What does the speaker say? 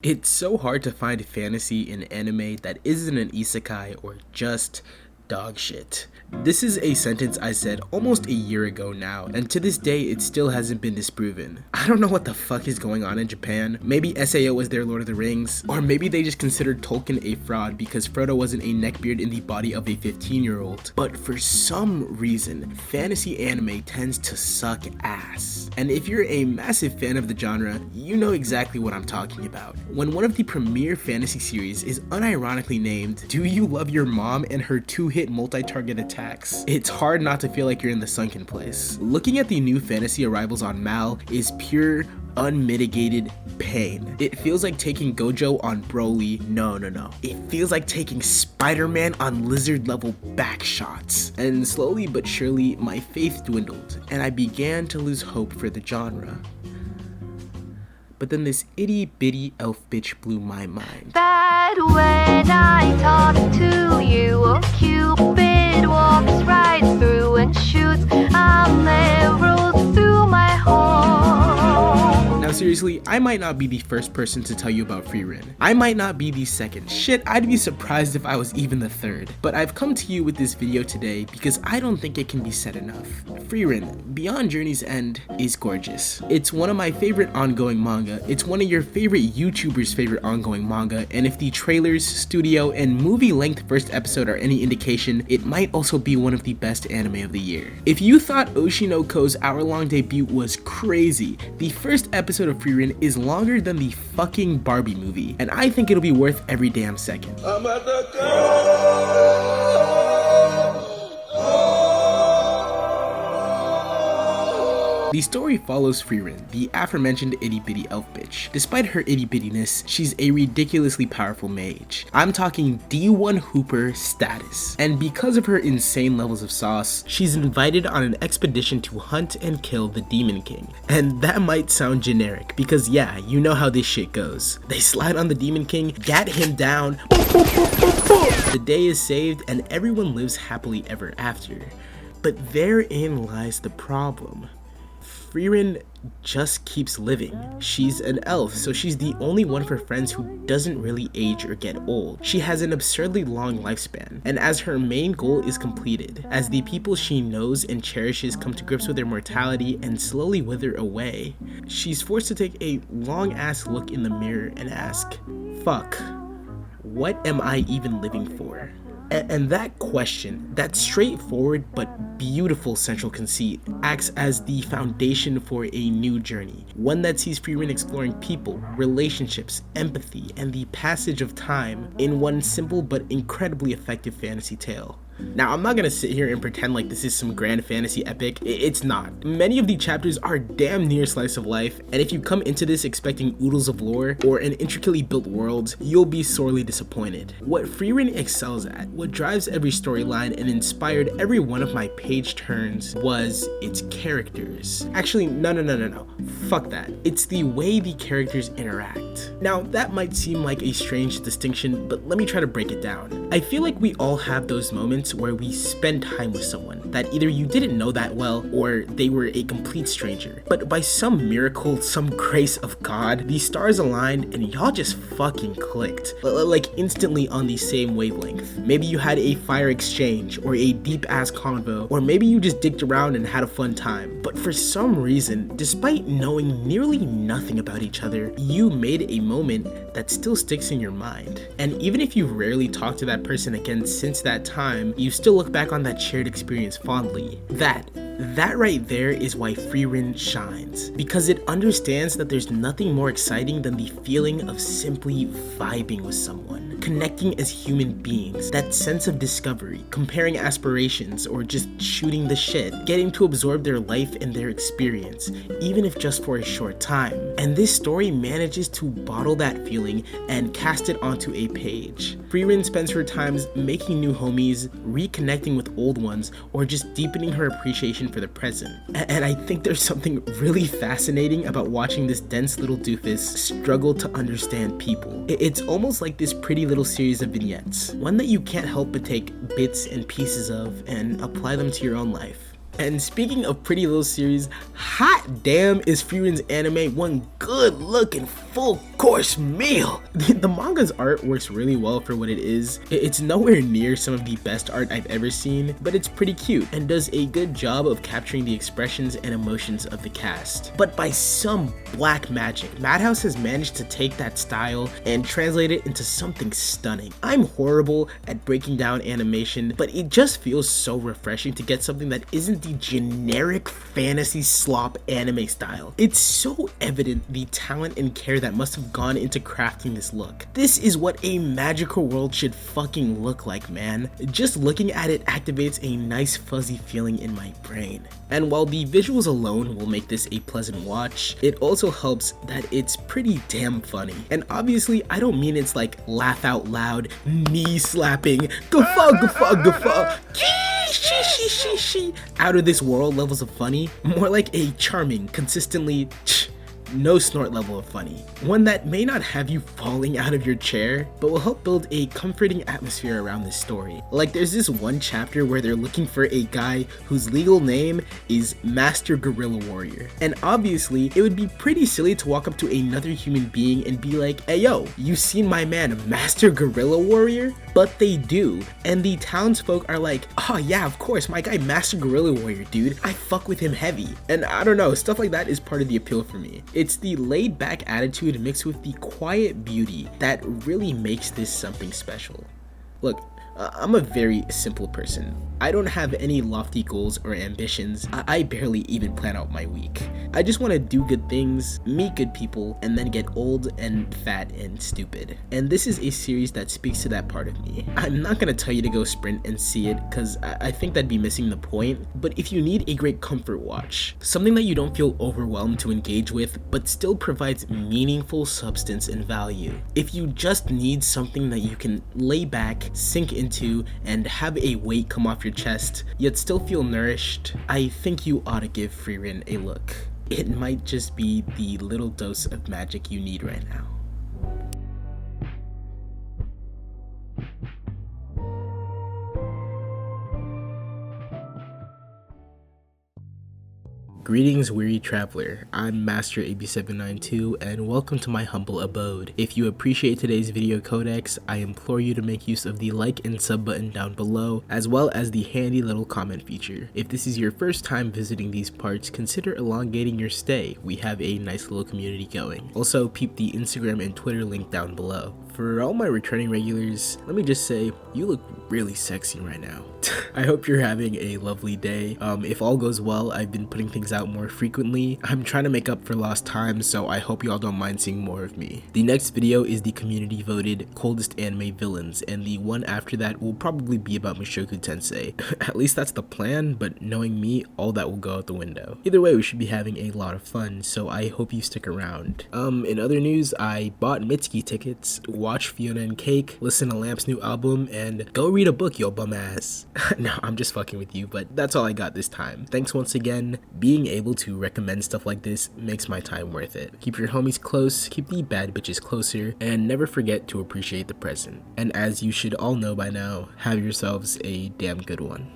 It's so hard to find fantasy in anime that isn't an isekai or just dog shit. This is a sentence I said almost a year ago now, and to this day it still hasn't been disproven. I don't know what the fuck is going on in Japan. Maybe SAO was their Lord of the Rings, or maybe they just considered Tolkien a fraud because Frodo wasn't a neckbeard in the body of a 15-year-old. But for some reason, fantasy anime tends to suck ass. And if you're a massive fan of the genre, you know exactly what I'm talking about. When one of the premier fantasy series is unironically named Do You Love Your Mom and Her Two-Hit Multi-Target Attacks, it's hard not to feel like you're in the sunken place. Looking at the new fantasy arrivals on Mal is pure unmitigated pain. It feels like taking Gojo on Broly. No. It feels like taking Spider-Man on lizard level back shots. And slowly but surely, my faith dwindled, and I began to lose hope for the genre. But then this itty bitty elf bitch blew my mind. That when I talk to you, Cupid walks right through and shoots arrows through my home. Now seriously, I might not be the first person to tell you about Frieren. I might not be the second. Shit, I'd be surprised if I was even the third. But I've come to you with this video today because I don't think it can be said enough. Frieren, Beyond Journey's End, is gorgeous. It's one of my favorite ongoing manga. It's one of your favorite YouTubers' favorite ongoing manga, and if the trailers, studio, and movie-length first episode are any indication, it might also be one of the best anime of the year. If you thought Oshinoko-ko's hour-long debut was crazy, the first episode of Frieren is longer than the fucking Barbie movie, and I think it'll be worth every damn second. The story follows Frieren, the aforementioned itty bitty elf bitch. Despite her itty bittiness, she's a ridiculously powerful mage. I'm talking D1 Hooper status. And because of her insane levels of sauce, she's invited on an expedition to hunt and kill the Demon King. And that might sound generic, because yeah, you know how this shit goes. They slide on the Demon King, gat him down, the day is saved, and everyone lives happily ever after. But therein lies the problem. Frieren just keeps living. She's an elf, so she's the only one of her friends who doesn't really age or get old. She has an absurdly long lifespan, and as her main goal is completed, as the people she knows and cherishes come to grips with their mortality and slowly wither away, she's forced to take a long-ass look in the mirror and ask, fuck, what am I even living for? And that question, that straightforward but beautiful central conceit, acts as the foundation for a new journey, one that sees Frieren exploring people, relationships, empathy, and the passage of time in one simple but incredibly effective fantasy tale. Now, I'm not gonna sit here and pretend like this is some grand fantasy epic. It's not. Many of the chapters are damn near slice of life, and if you come into this expecting oodles of lore or an intricately built world, you'll be sorely disappointed. What Frieren excels at, what drives every storyline and inspired every one of my page turns, was its characters. Actually, no. Fuck that. It's the way the characters interact. Now, that might seem like a strange distinction, but let me try to break it down. I feel like we all have those moments where we spend time with someone that either you didn't know that well or they were a complete stranger, but by some miracle, some grace of God, the stars aligned and y'all just fucking clicked, like instantly on the same wavelength. Maybe you had a fire exchange or a deep ass convo, or maybe you just dicked around and had a fun time, but for some reason, despite knowing nearly nothing about each other, you made a moment that still sticks in your mind. And even if you've rarely talked to that person again since that time, you still look back on that shared experience fondly. That right there is why Frieren shines, because it understands that there's nothing more exciting than the feeling of simply vibing with someone, connecting as human beings, that sense of discovery, comparing aspirations, or just shooting the shit, getting to absorb their life and their experience, even if just for a short time. And this story manages to bottle that feeling and cast it onto a page. Frieren spends her times making new homies, reconnecting with old ones, or just deepening her appreciation for the present. And I think there's something really fascinating about watching this dense little doofus struggle to understand people. It's almost like this pretty little series of vignettes, one that you can't help but take bits and pieces of and apply them to your own life. And speaking of pretty little series, hot damn is Frieren's anime one good looking full course meal. The manga's art works really well for what it is. It's nowhere near some of the best art I've ever seen, but it's pretty cute and does a good job of capturing the expressions and emotions of the cast. But by some black magic, Madhouse has managed to take that style and translate it into something stunning. I'm horrible at breaking down animation, but it just feels so refreshing to get something that isn't the generic fantasy slop anime style. It's so evident the talent and care that must have gone into crafting this look. This is what a magical world should fucking look like, man. Just looking at it activates a nice fuzzy feeling in my brain. And while the visuals alone will make this a pleasant watch, it also helps that it's pretty damn funny. And obviously, I don't mean it's like laugh out loud, knee slapping, guffaw, out of this world levels of funny. More like a charming, consistently no snort level of funny. One that may not have you falling out of your chair, but will help build a comforting atmosphere around this story. Like there's this one chapter where they're looking for a guy whose legal name is Master Guerrilla Warrior. And obviously, it would be pretty silly to walk up to another human being and be like, hey yo, you seen my man Master Guerrilla Warrior? But they do, and the townsfolk are like, oh yeah, of course, my guy Master Guerrilla Warrior, dude, I fuck with him heavy. And I don't know, stuff like that is part of the appeal for me. It's the laid back attitude mixed with the quiet beauty that really makes this something special. Look, I'm a very simple person. I don't have any lofty goals or ambitions. I barely even plan out my week. I just want to do good things, meet good people, and then get old and fat and stupid. And this is a series that speaks to that part of me. I'm not gonna tell you to go sprint and see it, cause I think that'd be missing the point. But if you need a great comfort watch, something that you don't feel overwhelmed to engage with, but still provides meaningful substance and value. If you just need something that you can lay back, sink into, and have a weight come off your chest, yet still feel nourished, I think you ought to give Frieren a look. It might just be the little dose of magic you need right now. Greetings, weary traveler. I'm Master AB792 and welcome to my humble abode. If you appreciate today's video codex, I implore you to make use of the like and sub button down below, as well as the handy little comment feature. If this is your first time visiting these parts, consider elongating your stay. We have a nice little community going. Also, peep the Instagram and Twitter link down below. For all my returning regulars, let me just say, you look really sexy right now. I hope you're having a lovely day. If all goes well, I've been putting things out more frequently. I'm trying to make up for lost time, so I hope y'all don't mind seeing more of me. The next video is the community voted coldest anime villains, and the one after that will probably be about Mushoku Tensei. At least that's the plan, but knowing me, all that will go out the window. Either way, we should be having a lot of fun, so I hope you stick around. In other news, I bought Mitsuki tickets, watch Fiona and Cake, listen to Lamp's new album, and go read a book, yo bum ass. No, I'm just fucking with you, but that's all I got this time. Thanks once again. Being able to recommend stuff like this makes my time worth it. Keep your homies close, keep the bad bitches closer, and never forget to appreciate the present. And as you should all know by now, have yourselves a damn good one.